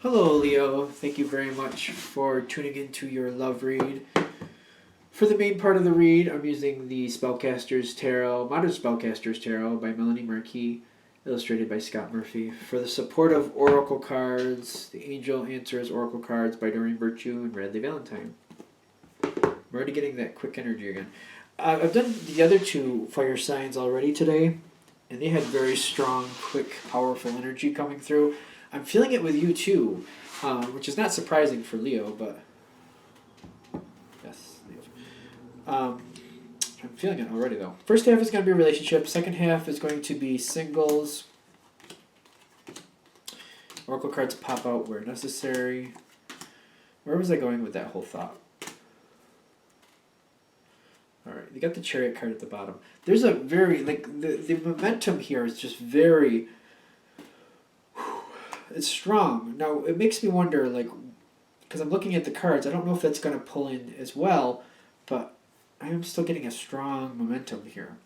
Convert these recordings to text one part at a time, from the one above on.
Hello, Leo. Thank you very much for tuning into your love read. For the main part of the read, I'm using the Spellcasters Tarot, Modern Spellcasters Tarot by Melanie Markey, illustrated by Scott Murphy. For the supportive Oracle cards, the Angel Answers Oracle cards by Doreen Virtue and Radley Valentine. I'm already getting that quick energy again. I've done the other two fire signs already today, and they had very strong, quick, powerful energy coming through. I'm feeling it with you too, which is not surprising for Leo, but yes, Leo. I'm feeling it already though. First half is going to be a relationship. Second half is going to be singles. Oracle cards pop out where necessary. Where was I going with that whole thought? Alright, you got the Chariot card at the bottom. There's a very, the momentum here is just very, it's strong. Now, it makes me wonder, because I'm looking at the cards, I don't know if that's going to pull in as well, but I am still getting a strong momentum here.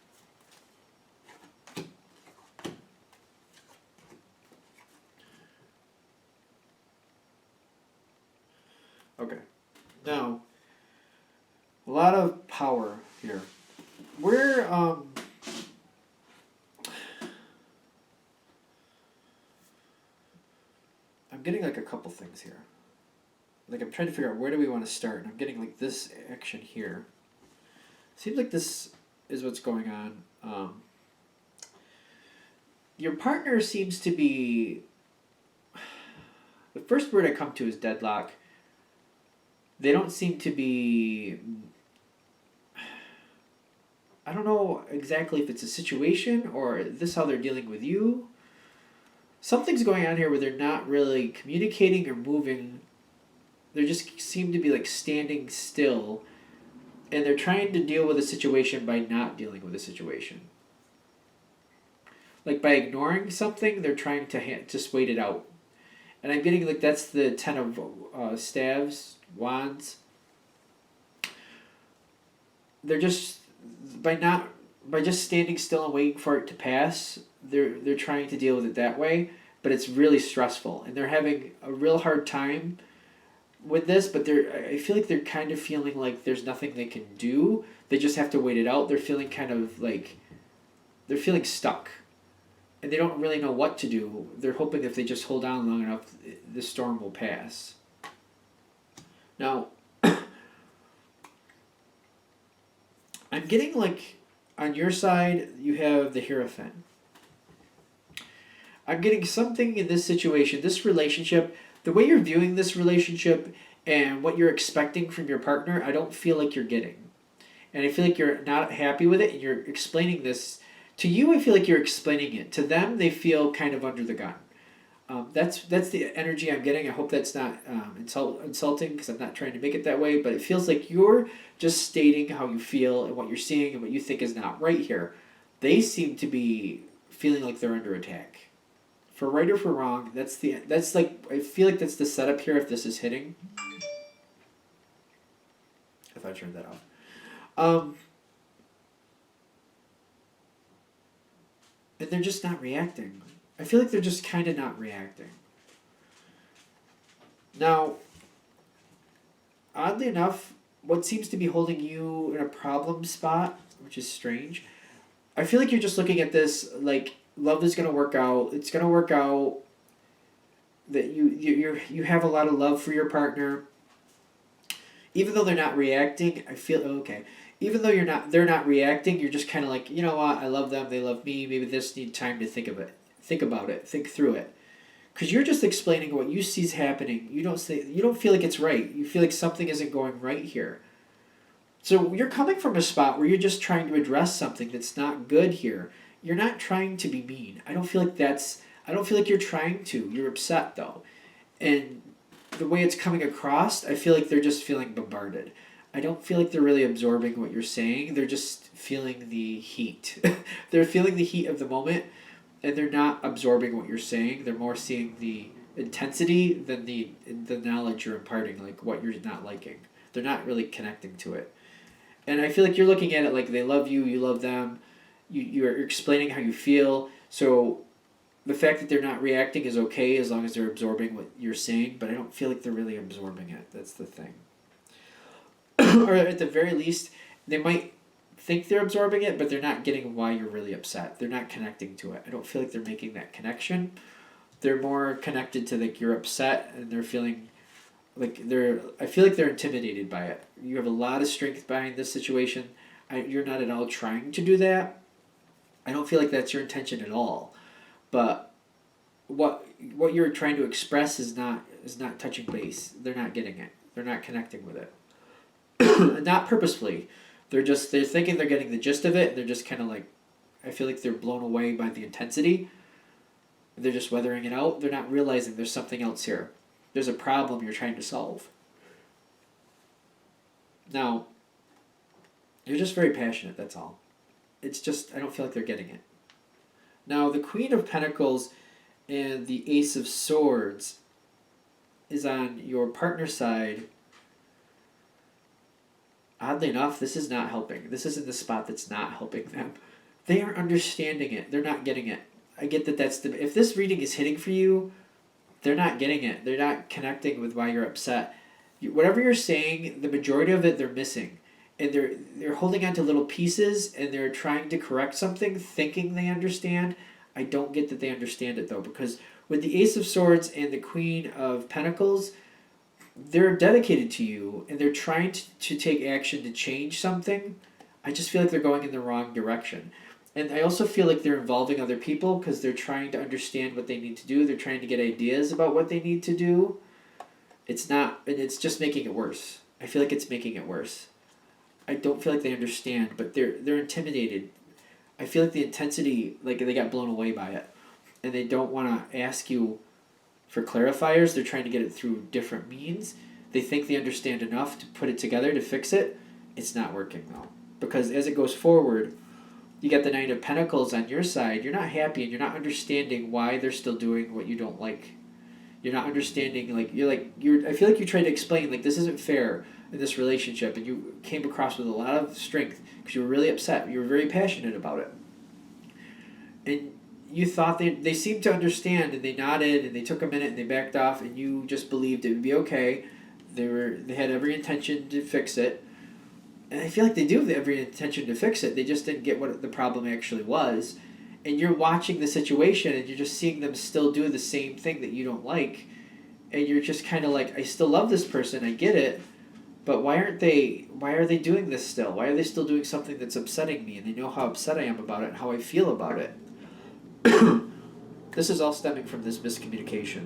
Okay, now, a lot of power here. I'm getting like a couple things here. Like I'm trying to figure out where do we want to start, and I'm getting like this action here. Seems like this is what's going on. Your partner seems to be. The first word I come to is deadlock. They don't seem to be. I don't know exactly if it's a situation or this how they're dealing with you. Something's going on here where they're not really communicating or moving. They just seem to be like standing still, and they're trying to deal with a situation by not dealing with a situation. Like by ignoring something, they're trying to just wait it out. And I'm getting like that's the Ten of Staves, Wands. They're just by just standing still and waiting for it to pass. They're trying to deal with it that way, but it's really stressful, and they're having a real hard time with this. But I feel like they're kind of feeling like there's nothing they can do. They just have to wait it out. They're feeling kind of like they're feeling stuck, and they don't really know what to do. They're hoping if they just hold on long enough, the storm will pass. Now, I'm getting like on your side, you have the Hierophant. I'm getting something in this situation, this relationship, the way you're viewing this relationship and what you're expecting from your partner, I don't feel like you're getting. And I feel like you're not happy with it and you're explaining this. To you, I feel like you're explaining it. To them, they feel kind of under the gun. That's the energy I'm getting. I hope that's not insulting because I'm not trying to make it that way, but it feels like you're just stating how you feel and what you're seeing and what you think is not right here. They seem to be feeling like they're under attack. For right or for wrong, that's like I feel like that's the setup here if this is hitting. If I turned that off. And they're just not reacting. I feel like they're just kind of not reacting. Now, oddly enough, what seems to be holding you in a problem spot, which is strange, I feel like you're just looking at this like love is gonna work out. It's gonna work out. That you have a lot of love for your partner. Even though they're not reacting, I feel okay. Even though they're not reacting. You're just kind of like, you know what? I love them. They love me. Maybe this need time to think of it, think about it, think through it. Because you're just explaining what you see is happening. You don't feel like it's right. You feel like something isn't going right here. So you're coming from a spot where you're just trying to address something that's not good here. You're not trying to be mean. I don't feel like that's. I don't feel like you're trying to. You're upset though, and the way it's coming across, I feel like they're just feeling bombarded. I don't feel like they're really absorbing what you're saying. They're just feeling the heat. They're feeling the heat of the moment, and they're not absorbing what you're saying. They're more seeing the intensity than the knowledge you're imparting, like what you're not liking. They're not really connecting to it. And I feel like you're looking at it like they love you, you love them, you're explaining how you feel. So the fact that they're not reacting is okay as long as they're absorbing what you're saying, but I don't feel like they're really absorbing it. That's the thing. Or at the very least, they might think they're absorbing it, but they're not getting why you're really upset. They're not connecting to it. I don't feel like they're making that connection. They're more connected to like you're upset and they're feeling like I feel like they're intimidated by it. You have a lot of strength behind this situation. You're not at all trying to do that. I don't feel like that's your intention at all. But what you're trying to express is not touching base. They're not getting it. They're not connecting with it. Not purposefully. They're thinking they're getting the gist of it. They're just kind of like, I feel like they're blown away by the intensity. They're just weathering it out. They're not realizing there's something else here. There's a problem you're trying to solve. Now, you're just very passionate, that's all. It's just, I don't feel like they're getting it. Now, the Queen of Pentacles and the Ace of Swords is on your partner's side. Oddly enough, this is not helping. This is in the spot that's not helping them. They aren't understanding it. They're not getting it. I get that if this reading is hitting for you, they're not getting it. They're not connecting with why you're upset. Whatever you're saying, the majority of it they're missing. And they're holding on to little pieces and they're trying to correct something, thinking they understand. I don't get that they understand it though, because with the Ace of Swords and the Queen of Pentacles, they're dedicated to you and they're trying to take action to change something. I just feel like they're going in the wrong direction. And I also feel like they're involving other people because they're trying to understand what they need to do. They're trying to get ideas about what they need to do. It's not, and it's just making it worse. I feel like it's making it worse. I don't feel like they understand, but they're intimidated. I feel like the intensity, like they got blown away by it. And they don't want to ask you for clarifiers. They're trying to get it through different means. They think they understand enough to put it together to fix it. It's not working though. Because as it goes forward, you got the Knight of Pentacles on your side. You're not happy and you're not understanding why they're still doing what you don't like. You're not understanding, I feel like you tried to explain, like, this isn't fair in this relationship, and you came across with a lot of strength because you were really upset. You were very passionate about it. And you thought they seemed to understand, and they nodded, and they took a minute, and they backed off, and you just believed it would be okay. They had every intention to fix it. And I feel like they do have every intention to fix it. They just didn't get what the problem actually was. And you're watching the situation and you're just seeing them still do the same thing that you don't like. And you're just kind of like, I still love this person, I get it. But why are they doing this still? Why are they still doing something that's upsetting me? And they know how upset I am about it and how I feel about it. This is all stemming from this miscommunication.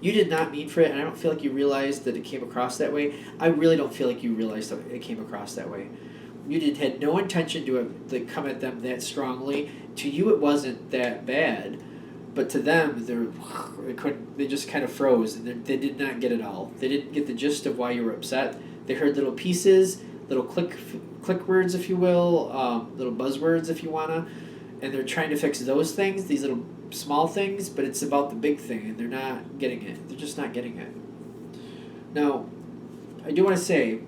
You did not mean for it, and I don't feel like you realized that it came across that way. I really don't feel like you realized that it came across that way. You had no intention to come at them that strongly. To you, it wasn't that bad, but to them, they just kind of froze, and they did not get it all. They didn't get the gist of why you were upset. They heard little pieces, little click words, if you will, little buzzwords, if you wanna, and they're trying to fix those things, these little small things, but it's about the big thing, and they're not getting it. They're just not getting it. Now, I do want to say,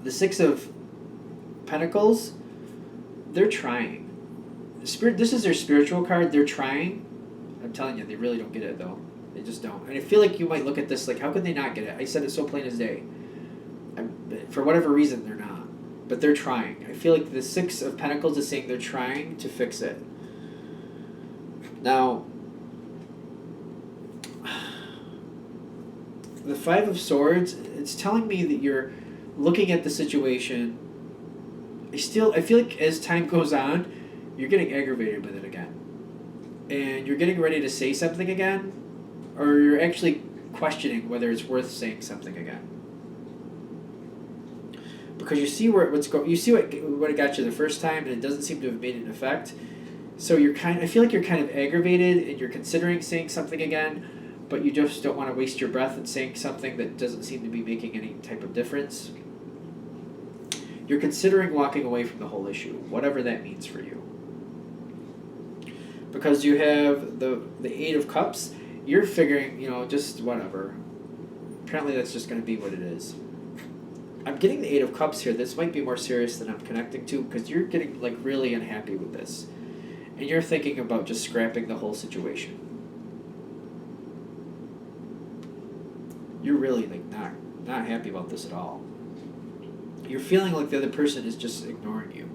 the Six of Pentacles, they're trying. This is their spiritual card. They're trying. I'm telling you, they really don't get it though. They just don't. And I feel like you might look at this like, how could they not get it? I said it so plain as day. For whatever reason, they're not. But they're trying. I feel like the Six of Pentacles is saying they're trying to fix it. Now, the Five of Swords, it's telling me that you're looking at the situation. I feel like as time goes on, you're getting aggravated with it again. And you're getting ready to say something again, or you're actually questioning whether it's worth saying something again. Because you see what it got you the first time, and it doesn't seem to have made an effect. So I feel like you're kind of aggravated, and you're considering saying something again, but you just don't want to waste your breath in saying something that doesn't seem to be making any type of difference. You're considering walking away from the whole issue, whatever that means for you. Because you have the Eight of Cups, you're figuring, just whatever. Apparently that's just going to be what it is. I'm getting the Eight of Cups here. This might be more serious than I'm connecting to, because you're getting really unhappy with this. and you're thinking about just scrapping the whole situation. You're really like not happy about this at all. You're feeling like the other person is just ignoring you.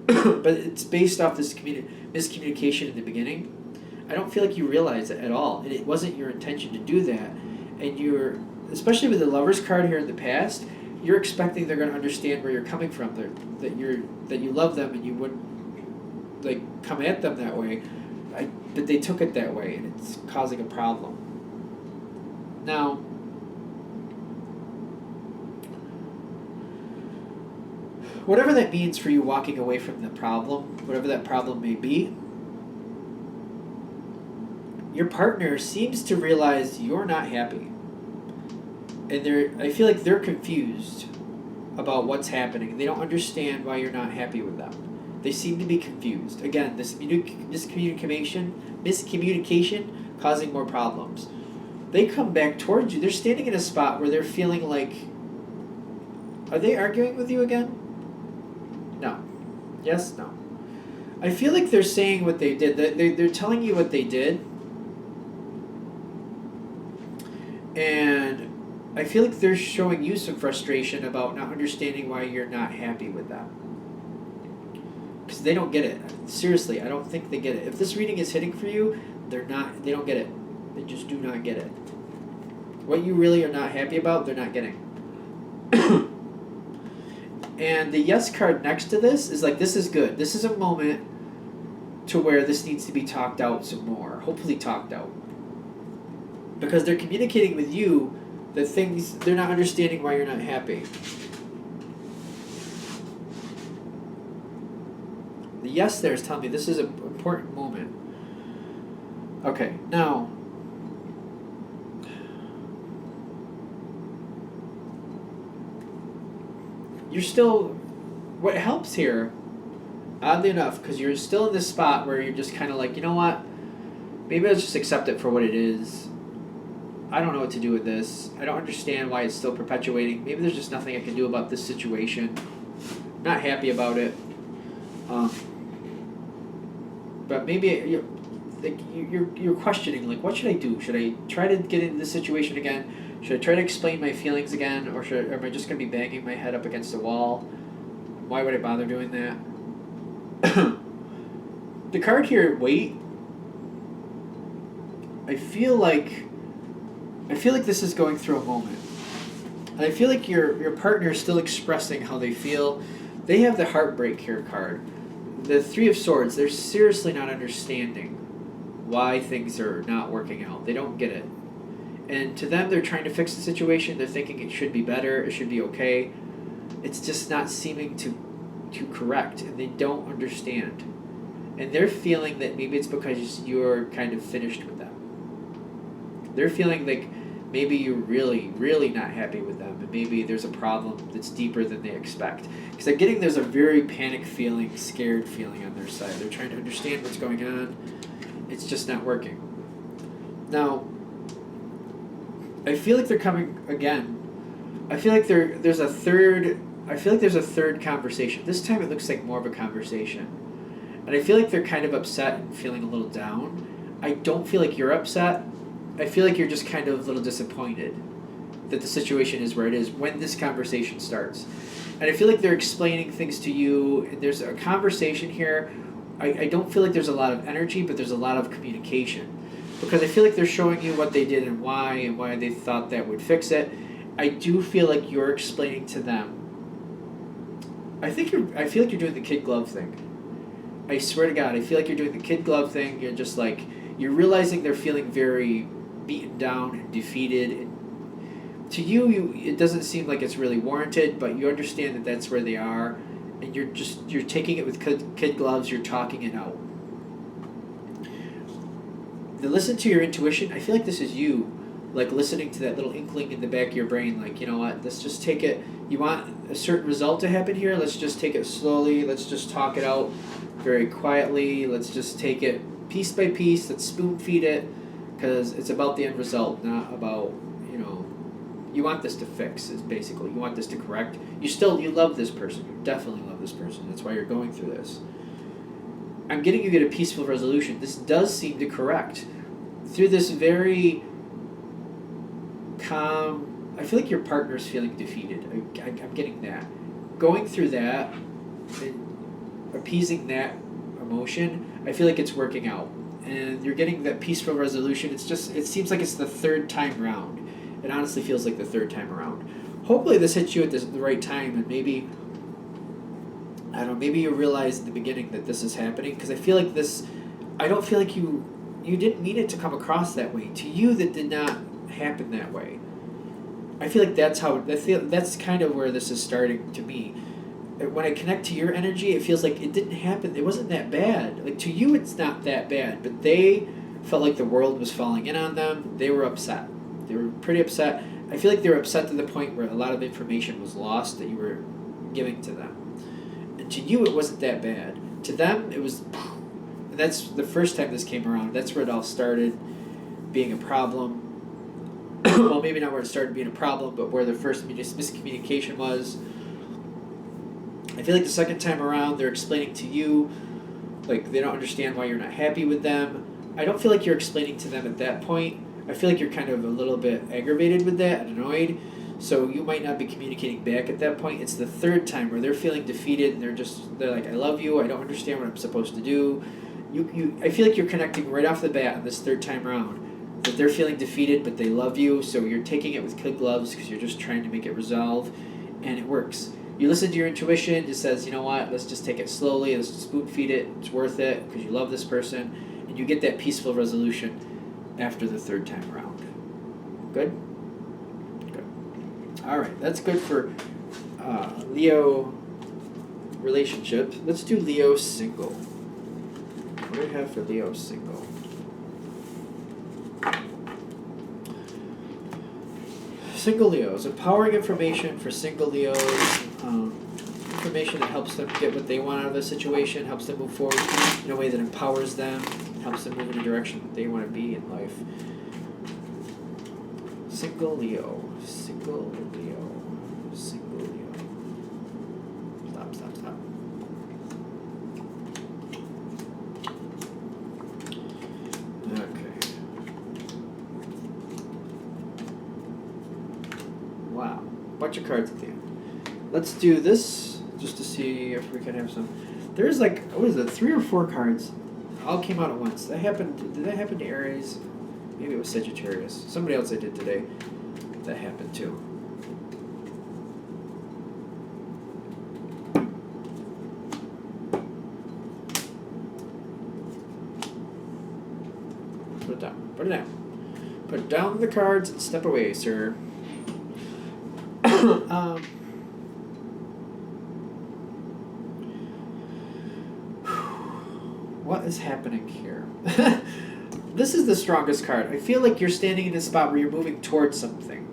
But it's based off this miscommunication in the beginning. I don't feel like you realize it at all, and it wasn't your intention to do that. And you're, especially with the Lovers card here in the past, you're expecting they're going to understand where you're coming from. That you love them and you wouldn't like come at them that way. But they took it that way, and it's causing a problem. Now, whatever that means for you walking away from the problem, whatever that problem may be, your partner seems to realize you're not happy. And I feel like they're confused about what's happening. They don't understand why you're not happy with them. They seem to be confused. Again, this miscommunication causing more problems. They come back towards you. They're standing in a spot where they're feeling like, are they arguing with you again? No. Yes, no. I feel like they're saying what they did. They're telling you what they did. And I feel like they're showing you some frustration about not understanding why you're not happy with them. Because they don't get it. Seriously, I don't think they get it. If this reading is hitting for you, they don't get it. They just do not get it. What you really are not happy about, they're not getting. And the yes card next to this is like, this is good. This is a moment to where this needs to be talked out some more. Hopefully talked out. Because they're communicating with you the things, they're not understanding why you're not happy. The yes there is telling me this is an important moment. Okay, now, you're still, what helps here, oddly enough, because you're still in this spot where you're just kind of like, you know what, maybe I'll just accept it for what it is. I don't know what to do with this. I don't understand why it's still perpetuating. Maybe there's just nothing I can do about this situation. Not happy about it. But maybe you're questioning, like, what should I do? Should I try to get into this situation again? Should I try to explain my feelings again? Or am I just going to be banging my head up against the wall? Why would I bother doing that? The card here, wait. I feel like this is going through a moment. I feel like your partner is still expressing how they feel. They have the heartbreak here card. The Three of Swords, they're seriously not understanding why things are not working out. They don't get it. And to them, they're trying to fix the situation. They're thinking it should be better. It should be okay. It's just not seeming to correct, and they don't understand. And they're feeling that maybe it's because you're kind of finished with them. They're feeling like maybe you're really, really not happy with them, and maybe there's a problem that's deeper than they expect. Because I'm getting there's a very panic feeling, scared feeling on their side. They're trying to understand what's going on. It's just not working. Now, I feel like they're coming again. I feel like there's a third conversation. This time it looks like more of a conversation. And I feel like they're kind of upset and feeling a little down. I don't feel like you're upset. I feel like you're just kind of a little disappointed that the situation is where it is when this conversation starts. And I feel like they're explaining things to you. And there's a conversation here. I don't feel like there's a lot of energy, but there's a lot of communication. Because I feel like they're showing you what they did and why they thought that would fix it. I do feel like you're explaining to them. I feel like you're doing the kid glove thing. I swear to God, I feel like you're doing the kid glove thing. You're just like, you're realizing they're feeling very beaten down and defeated. And to you, it doesn't seem like it's really warranted, but you understand that that's where they are. And you're taking it with kid gloves, you're talking it out. To listen to your intuition, I feel like this is you, like listening to that little inkling in the back of your brain, like, you know what, let's just take it, you want a certain result to happen here, let's just take it slowly, let's just talk it out very quietly, let's just take it piece by piece, let's spoon feed it, because it's about the end result, not about, you want this to fix, is basically, you want this to correct. You love this person, you definitely love this person, that's why you're going through this. I'm getting you get a peaceful resolution. This does seem to correct through this very calm. I feel like your partner's feeling defeated. I'm getting that. Going through that and appeasing that emotion, I feel like it's working out. And you're getting that peaceful resolution. It seems like it's the third time around. It honestly feels like the third time around. Hopefully this hits you at the right time, and maybe, I don't know, maybe you realize in the beginning that this is happening, because I feel like I don't feel like you didn't mean it to come across that way. To you, that did not happen that way. I feel like that's kind of where this is starting to me. When I connect to your energy, it feels like it didn't happen. It wasn't that bad. Like, to you, it's not that bad. But they felt like the world was falling in on them. They were upset. They were pretty upset. I feel like they were upset to the point where a lot of information was lost that you were giving to them. And to you, it wasn't that bad. To them, it was... And that's the first time this came around. That's where it all started being a problem. Well, maybe not where it started being a problem, but where the first miscommunication was. I feel like the second time around, they're explaining to you, like, they don't understand why you're not happy with them. I don't feel like you're explaining to them at that point. I feel like you're kind of a little bit aggravated with that and annoyed, so you might not be communicating back at that point. It's the third time where they're feeling defeated, and they're like, I love you, I don't understand what I'm supposed to do. I feel like you're connecting right off the bat on this third time around, that they're feeling defeated, but they love you, so you're taking it with kid gloves because you're just trying to make it resolve, and it works. You listen to your intuition, it says, you know what, let's just take it slowly, let's spoon feed it, it's worth it, because you love this person, and you get that peaceful resolution after the third time around. Good? Good. Alright, that's good for Leo relationship. Let's do Leo single. What do we have for Leo single? Single Leos, empowering information for single Leos, information that helps them get what they want out of the situation, helps them move forward in a way that empowers them, helps them move in a direction that they want to be in life. Single Leo, single Leo, single Leo. Stop. Okay. Wow, bunch of cards at the end. Let's do this just to see if we can have some. There's like, what is it, 3 or 4 cards all came out at once. Did that happen to Aries? Maybe it was Sagittarius. Somebody else I did today. That happened too. Put it down. Put it down. Put down the cards and step away, sir. What is happening here? This is the strongest card. I feel like you're standing in a spot where you're moving towards something.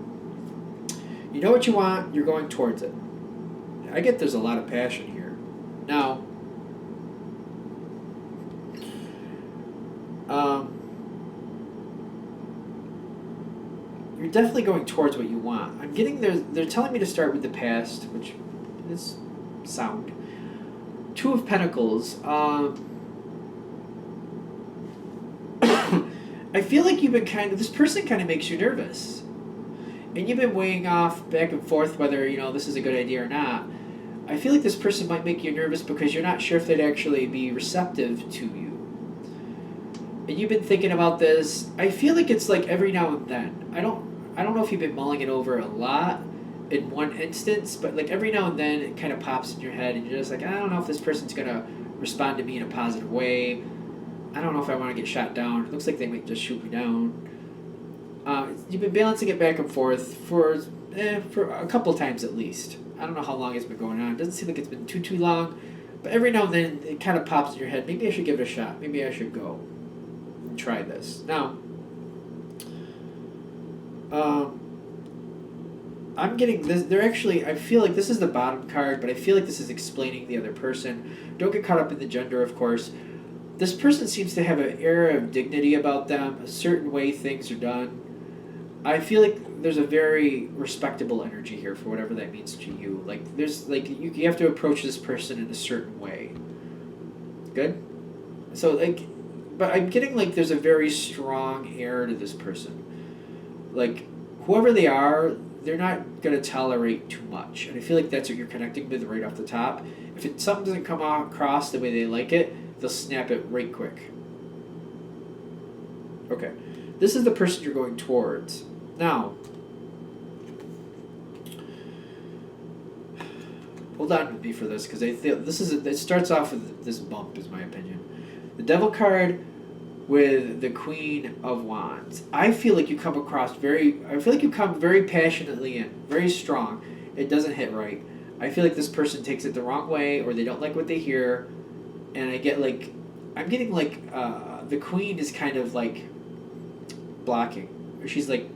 You know what you want, you're going towards it. I get there's a lot of passion here. Now, you're definitely going towards what you want. I'm getting they're telling me to start with the past, which is sound. 2 of Pentacles. I feel like you've been this person kind of makes you nervous. And you've been weighing off back and forth whether, this is a good idea or not. I feel like this person might make you nervous because you're not sure if they'd actually be receptive to you. And you've been thinking about this. I feel like it's like every now and then. I don't know if you've been mulling it over a lot in one instance, but like every now and then it kind of pops in your head and you're just like, I don't know if this person's going to respond to me in a positive way. I don't know if I want to get shot down. It looks like they might just shoot me down. You've been balancing it back and forth for a couple times at least. I don't know how long it's been going on. It doesn't seem like it's been too long. But every now and then it kind of pops in your head. Maybe I should give it a shot. Maybe I should go and try this. Now, I'm getting this. I feel like this is the bottom card, but I feel like this is explaining the other person. Don't get caught up in the gender, of course. This person seems to have an air of dignity about them, a certain way things are done. I feel like there's a very respectable energy here for whatever that means to you. Like, you have to approach this person in a certain way. Good? So like, but I'm getting like there's a very strong air to this person. Like, whoever they are, they're not gonna tolerate too much, and I feel like that's what you're connecting with right off the top. If something doesn't come across the way they like it, they'll snap it right quick. Okay, this is the person you're going towards now. Hold on with me for this because I feel this is it starts off with this bump, is my opinion. The Devil card with the Queen of Wands. I feel like you come across I feel like you come very passionately in, very strong. It doesn't hit right. I feel like this person takes it the wrong way, or they don't like what they hear, and I'm getting like the Queen is kind of like blocking, or she's like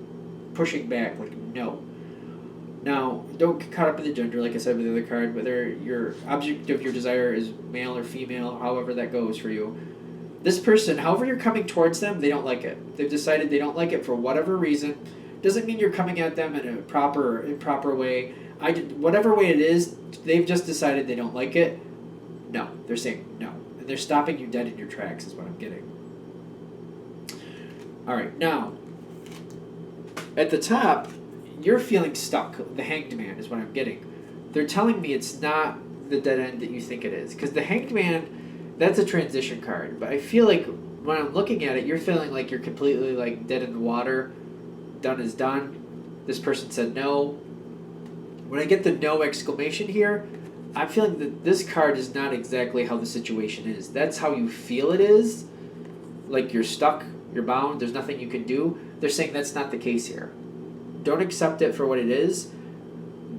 pushing back, like no. Now, don't get caught up in the gender, like I said with the other card, whether your object of your desire is male or female, however that goes for you. This person, however you're coming towards them, they don't like it. They've decided they don't like it for whatever reason. Doesn't mean you're coming at them in a proper or improper way. Whatever way it is, they've just decided they don't like it. No, they're saying no. And they're stopping you dead in your tracks is what I'm getting. Alright, now, at the top, you're feeling stuck. The Hanged Man is what I'm getting. They're telling me it's not the dead end that you think it is. Because the Hanged Man, that's a transition card. But I feel like when I'm looking at it, you're feeling like you're completely like dead in the water. Done is done. This person said no. When I get the no exclamation here, I'm feeling that this card is not exactly how the situation is. That's how you feel it is. Like you're stuck, you're bound, there's nothing you can do. They're saying that's not the case here. Don't accept it for what it is.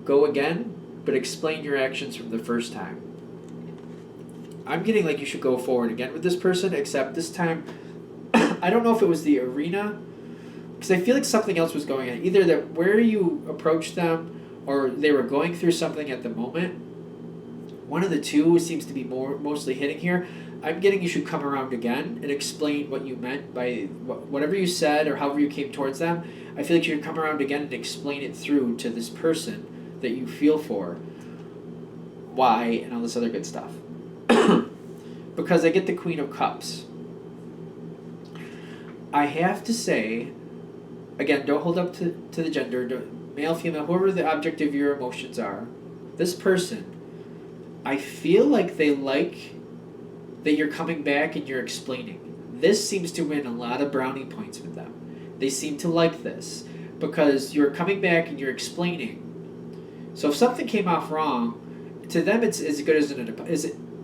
Go again, but explain your actions from the first time. I'm getting like you should go forward again with this person, except this time, I don't know if it was the arena, because I feel like something else was going on. Either that where you approached them, or they were going through something at the moment. One of the two seems to be mostly hitting here. I'm getting you should come around again and explain what you meant by whatever you said or however you came towards them. I feel like you should come around again and explain it through to this person that you feel for. Why, and all this other good stuff. Because I get the Queen of Cups. I have to say, again, don't hold up to the gender, male, female, whoever the object of your emotions are. This person, I feel like they like that you're coming back and you're explaining. This seems to win a lot of brownie points with them. They seem to like this because you're coming back and you're explaining. So if something came off wrong, to them it's as good as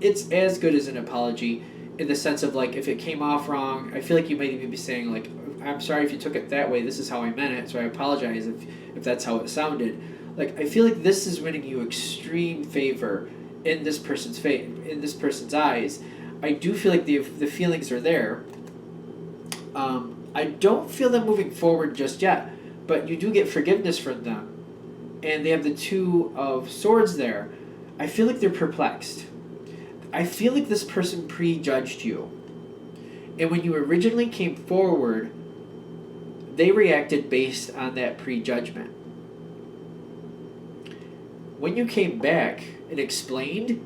it's as good as an apology in the sense of like if it came off wrong, I feel like you might even be saying like, I'm sorry if you took it that way. This is how I meant it, so I apologize if that's how it sounded. Like I feel like this is winning you extreme favor in this person's eyes. I do feel like the feelings are there. I don't feel them moving forward just yet, but you do get forgiveness from them. And they have the Two of Swords there. I feel like they're perplexed. I feel like this person prejudged you. And when you originally came forward, they reacted based on that prejudgment. When you came back and explained,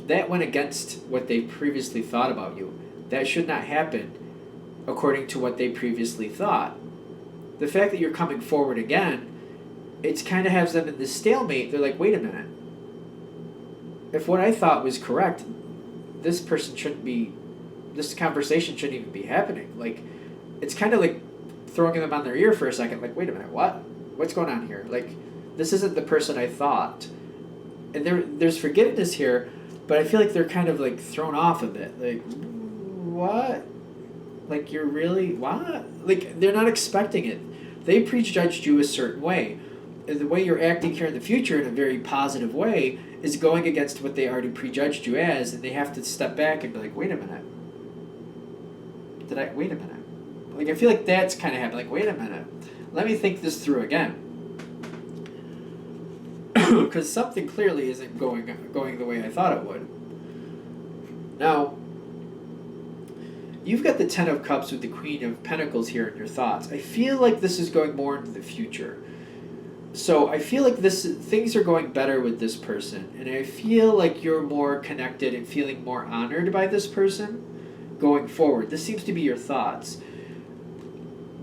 that went against what they previously thought about you. That should not happen according to what they previously thought. The fact that you're coming forward again, it kind of has them in this stalemate. They're like, wait a minute. If what I thought was correct, this conversation shouldn't even be happening. Like, it's kind of like throwing them on their ear for a second. Like, wait a minute, what? What's going on here? Like, this isn't the person I thought. And there's forgiveness here, but I feel like they're kind of like thrown off a bit. Like, what? Like, you're really, what? Like, they're not expecting it. They prejudged you a certain way. And the way you're acting here in the future in a very positive way is going against what they already prejudged you as, and they have to step back and be like, wait a minute. Wait a minute. Like, I feel like that's kind of happening. Like, wait a minute. Let me think this through again. Because something clearly isn't going the way I thought it would. Now, you've got the Ten of Cups with the Queen of Pentacles here in your thoughts. I feel like this is going more into the future. So I feel like things are going better with this person. And I feel like you're more connected and feeling more honored by this person. going forward. This seems to be your thoughts.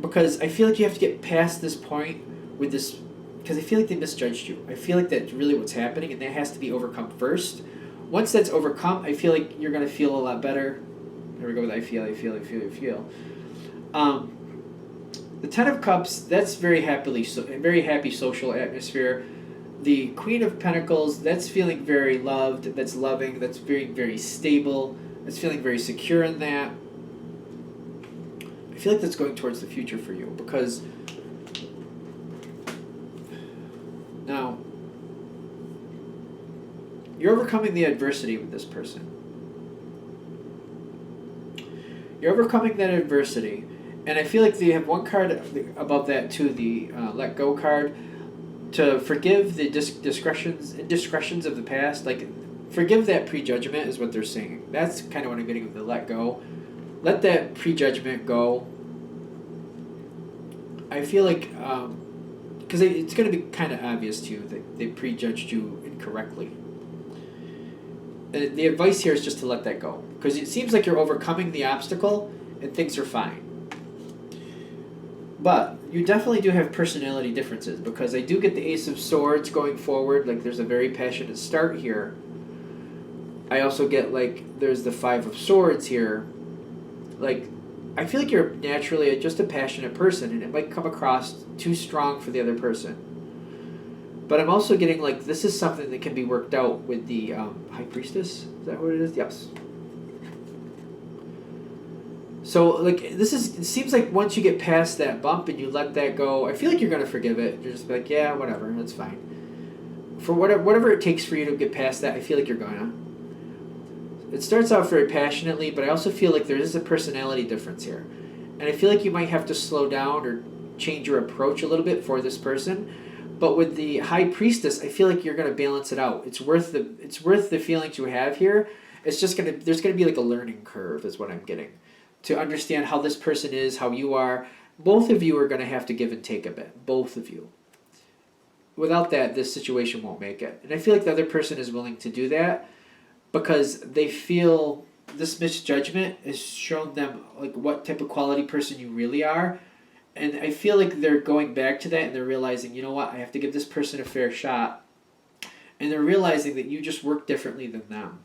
Because I feel like you have to get past this point with this, because I feel like they misjudged you. I feel like that's really what's happening, and that has to be overcome first. Once that's overcome, I feel like you're going to feel a lot better. Here we go with I feel. The Ten of Cups, that's very very happy social atmosphere. The Queen of Pentacles, that's feeling very loved, that's loving, that's very, very stable, that's feeling very secure in that. I feel like that's going towards the future for you, because now you're overcoming the adversity with this person. You're overcoming that adversity, and I feel like you have one card above that too, the Let Go card, to forgive the indiscretions of the past. Like, forgive that prejudgment is what they're saying. That's kind of what I'm getting with the Let Go. Let that prejudgment go. I feel like, because it's going to be kind of obvious to you that they prejudged you incorrectly. The advice here is just to let that go, because it seems like you're overcoming the obstacle and things are fine. But you definitely do have personality differences, because I do get the Ace of Swords going forward, like there's a very passionate start here. I also get like there's the Five of Swords here. Like, I feel like you're naturally just a passionate person, and it might come across too strong for the other person. But I'm also getting like this is something that can be worked out with the High Priestess. Is that what it is? Yes. So like it seems like once you get past that bump and you let that go, I feel like you're gonna forgive it. You're just like, yeah, whatever, that's fine. For whatever it takes for you to get past that, I feel like you're gonna. It starts out very passionately, but I also feel like there is a personality difference here, and I feel like you might have to slow down or change your approach a little bit for this person. But with the High Priestess, I feel like you're gonna balance it out. It's worth the feelings you have here. It's just there's gonna be like a learning curve, is what I'm getting, to understand how this person is, how you are. Both of you are gonna have to give and take a bit. Both of you. Without that, this situation won't make it. And I feel like the other person is willing to do that because they feel this misjudgment has shown them like what type of quality person you really are. And I feel like they're going back to that and they're realizing, you know what, I have to give this person a fair shot. And they're realizing that you just work differently than them.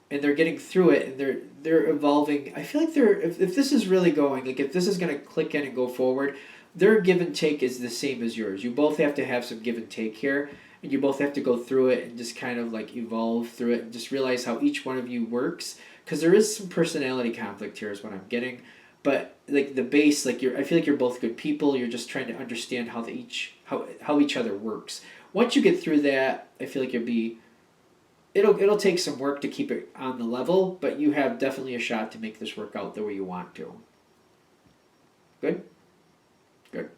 And they're getting through it and they're evolving. I feel like if this is really going, like if this is going to click in and go forward, their give and take is the same as yours. You both have to have some give and take here. And you both have to go through it and just kind of like evolve through it and just realize how each one of you works. Because there is some personality conflict here is what I'm getting. But like the base, like I feel like you're both good people. You're just trying to understand how each other works. Once you get through that, I feel like it'll take some work to keep it on the level, but you have definitely a shot to make this work out the way you want to. Good? Good.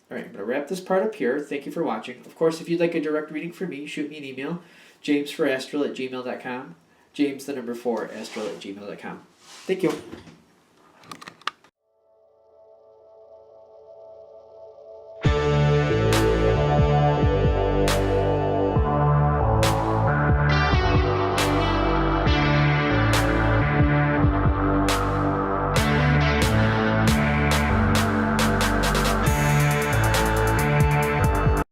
All right, I'm going to wrap this part up here. Thank you for watching. Of course, if you'd like a direct reading from me, shoot me an email, jamesforastral@gmail.com, james4astral@gmail.com. Thank you.